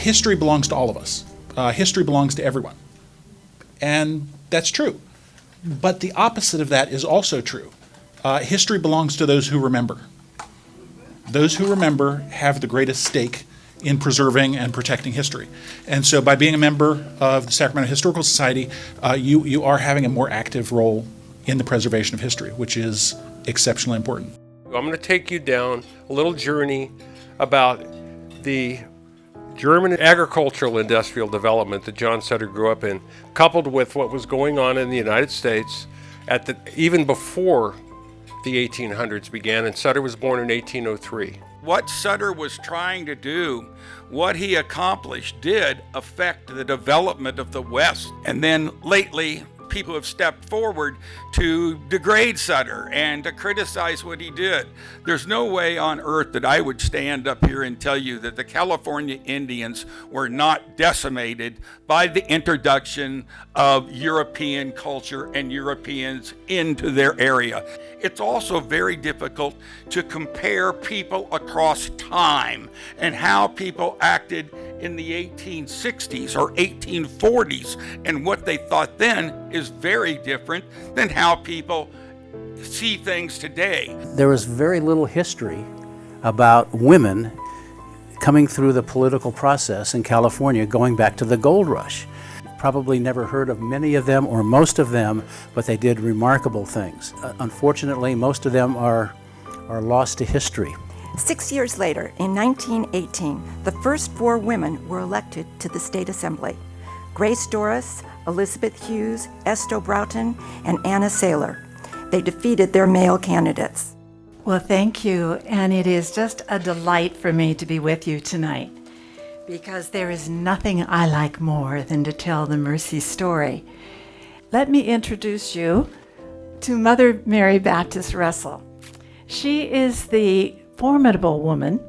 history belongs to all of us. History belongs to everyone. And that's true. But the opposite of that is also true. History belongs to those who remember. Those who remember have the greatest stake in preserving and protecting history. And so by being a member of the Sacramento Historical Society, you are having a more active role in the preservation of history, which is exceptionally important. I'm going to take you down a little journey about the German agricultural industrial development that John Sutter grew up in, coupled with what was going on in the United States even before the 1800s began, and Sutter was born in 1803. What Sutter was trying to do, what he accomplished, did affect the development of the West. And then lately, people have stepped forward to degrade Sutter and to criticize what he did. There's no way on earth that I would stand up here and tell you that the California Indians were not decimated by the introduction of European culture and Europeans into their area. It's also very difficult to compare people across time and how people acted in the 1860s or 1840s, and what they thought then is very different than how people see things today. There was very little history about women coming through the political process in California going back to the gold rush. Probably never heard of many of them or most of them, but they did remarkable things. Unfortunately, most of them are lost to history. 6 years later, in 1918, the first 4 women were elected to the State Assembly: Grace Doris, Elizabeth Hughes, Esto Broughton, and Anna Saylor. They defeated their male candidates. Well, thank you, and it is just a delight for me to be with you tonight, because there is nothing I like more than to tell the Mercy story. Let me introduce you to Mother Mary Baptist Russell. She is the formidable woman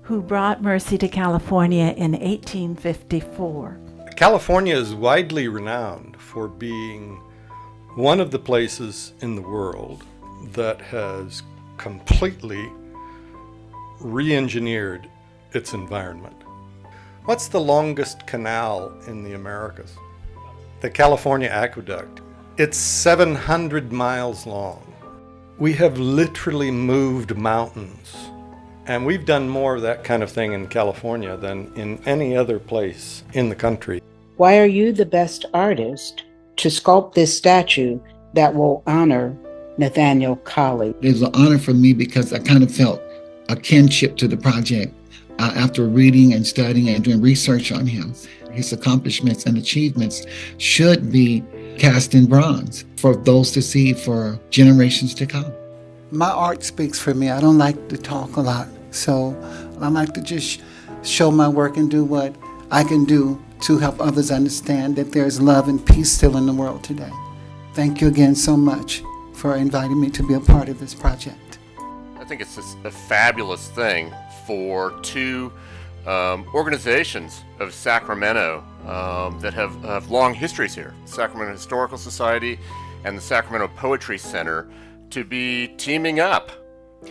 who brought Mercy to California in 1854. California is widely renowned for being one of the places in the world that has completely re-engineered its environment. What's the longest canal in the Americas? The California Aqueduct. It's 700 miles long. We have literally moved mountains, and we've done more of that kind of thing in California than in any other place in the country. Why are you the best artist to sculpt this statue that will honor Nathaniel Colley? It was an honor for me because I kind of felt a kinship to the project after reading and studying and doing research on him. His accomplishments and achievements should be cast in bronze for those to see for generations to come. My art speaks for me. I don't like to talk a lot, so I like to just show my work and do what I can do to help others understand that there's love and peace still in the world today. Thank you again so much for inviting me to be a part of this project. I think it's a fabulous thing for 2 organizations of Sacramento that have long histories here, Sacramento Historical Society and the Sacramento Poetry Center, to be teaming up.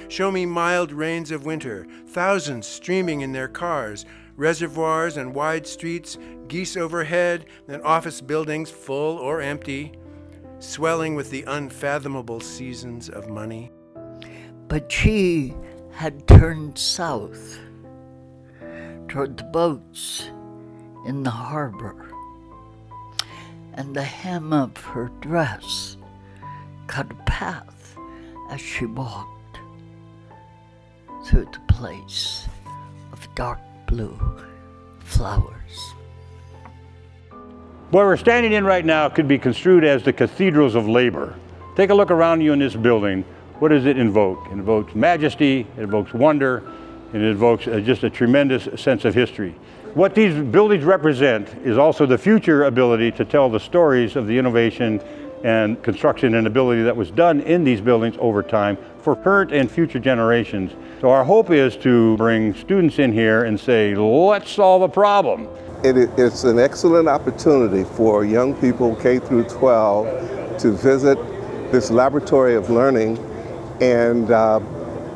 Show me mild rains of winter, thousands streaming in their cars, reservoirs and wide streets, geese overhead, and office buildings full or empty, swelling with the unfathomable seasons of money. But she had turned south toward the boats in the harbor, and the hem of her dress cut a path as she walked through the place of dark blue flowers. What we're standing in right now could be construed as the cathedrals of labor. Take a look around you in this building. What does it invoke? It invokes majesty, it invokes wonder, and it invokes just a tremendous sense of history. What these buildings represent is also the future ability to tell the stories of the innovation and construction and ability that was done in these buildings over time for current and future generations. So our hope is to bring students in here and say, let's solve a problem. It's an excellent opportunity for young people K through 12 to visit this laboratory of learning and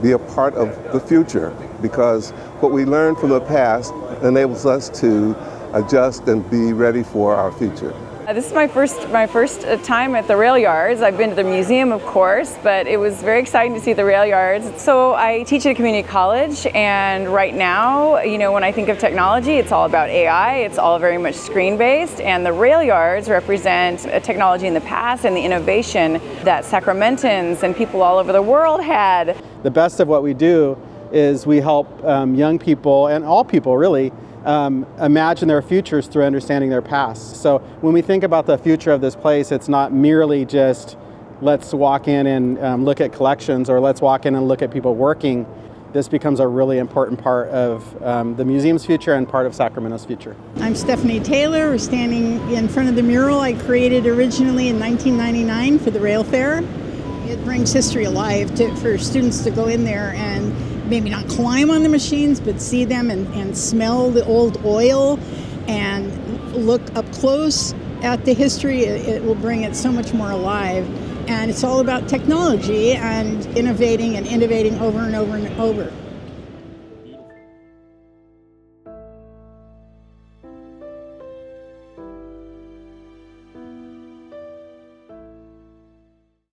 be a part of the future. because what we learn from the past enables us to adjust and be ready for our future. This is my first time at the rail yards. I've been to the museum, of course, but it was very exciting to see the rail yards. So I teach at a community college, and right now, when I think of technology, it's all about AI. It's all very much screen-based, and the rail yards represent a technology in the past and the innovation that Sacramentans and people all over the world had. The best of what we do is we help young people, and all people really, imagine their futures through understanding their past. So when we think about the future of this place, it's not merely just let's walk in and look at collections, or let's walk in and look at people working. This becomes a really important part of the museum's future and part of Sacramento's future. I'm Stephanie Taylor. We're standing in front of the mural I created originally in 1999 for the Rail Fair. It brings history alive for students to go in there and maybe not climb on the machines, but see them and smell the old oil and look up close at the history. It will bring it so much more alive. And it's all about technology and innovating over and over and over.